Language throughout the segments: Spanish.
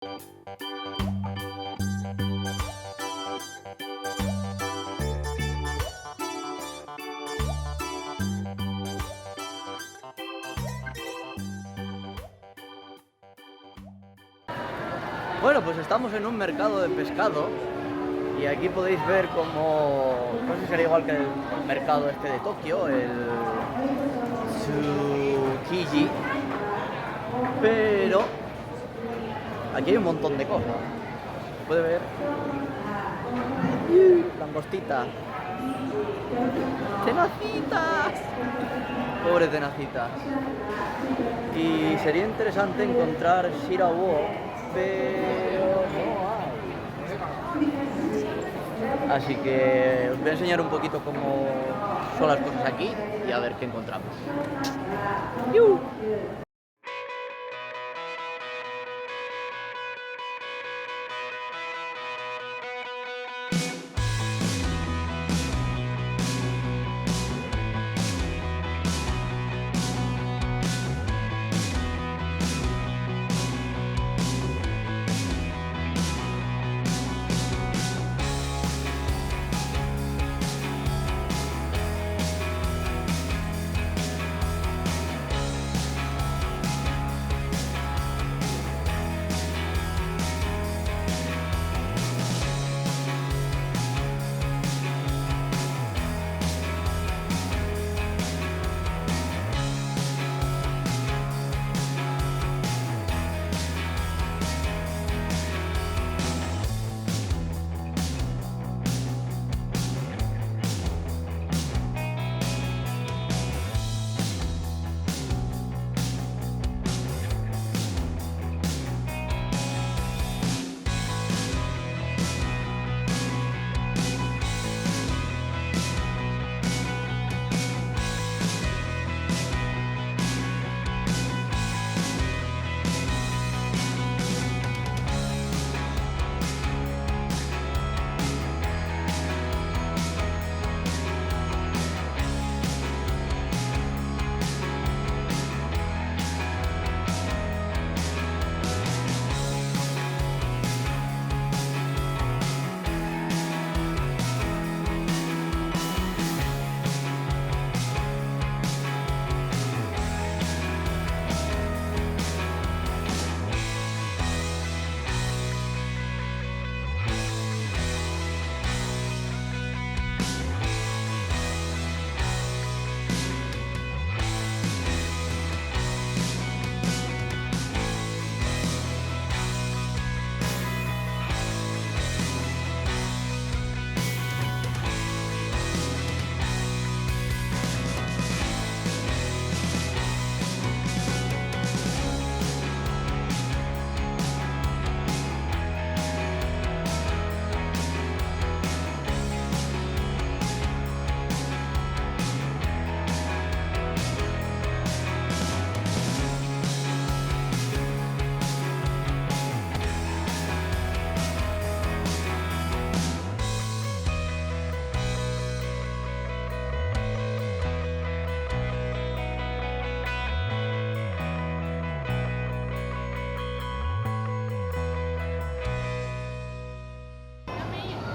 Bueno, pues estamos en un mercado de pescado y aquí podéis ver como, no sé si será igual que el mercado este de Tokio, el Tsukiji, pero aquí hay un montón de cosas. Se puede ver langostita, tenacitas, pobres tenacitas. Y sería interesante encontrar Shirawo, pero no hay. Así que os voy a enseñar un poquito cómo son las cosas aquí y a ver qué encontramos. ¡Yu!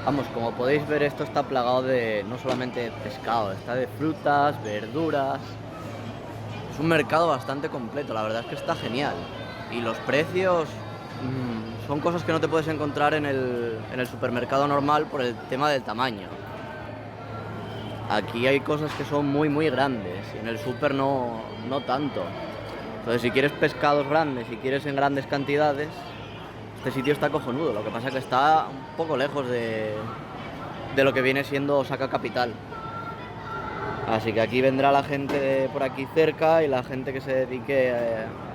Vamos, como podéis ver, esto está plagado de no solamente de pescado, está de frutas, verduras. Es un mercado bastante completo, la verdad es que está genial. Y los precios son cosas que no te puedes encontrar en el supermercado normal por el tema del tamaño. Aquí hay cosas que son muy grandes y en el super no tanto. Entonces, si quieres pescados grandes, si quieres en grandes cantidades, este sitio está cojonudo. Lo que pasa es que está un poco lejos de lo que viene siendo Osaka capital. Así que aquí vendrá la gente de por aquí cerca y la gente que se dedique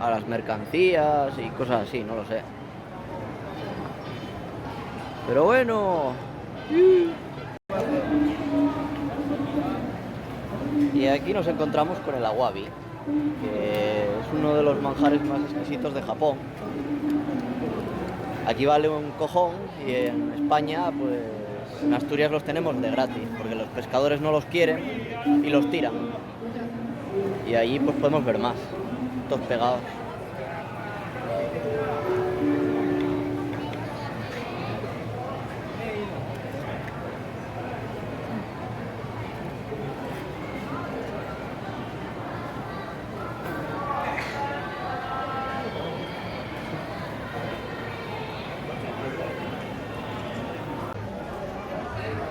a las mercancías y cosas así, no lo sé. Pero bueno. Y aquí nos encontramos con el awabi, que es uno de los manjares más exquisitos de Japón. Aquí vale un cojón y en España, pues en Asturias los tenemos de gratis, porque los pescadores no los quieren y los tiran. Y allí pues podemos ver más, todos pegados.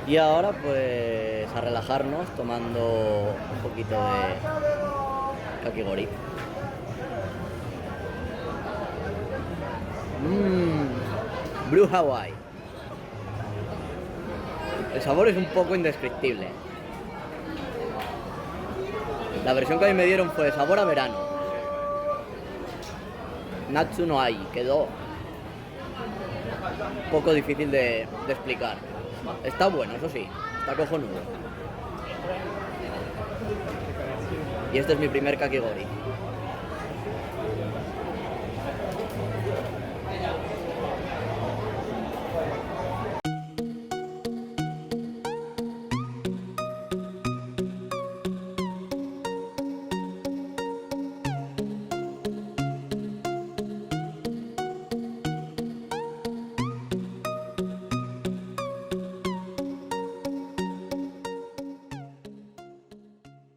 Y ahora pues a relajarnos tomando un poquito de kakigori. Blue Hawaii. El sabor es un poco indescriptible. La versión que a mí me dieron fue sabor a verano. Natsu no Ai, quedó un poco difícil de explicar. Está bueno, eso sí, está cojonudo. Y este es mi primer kakigori.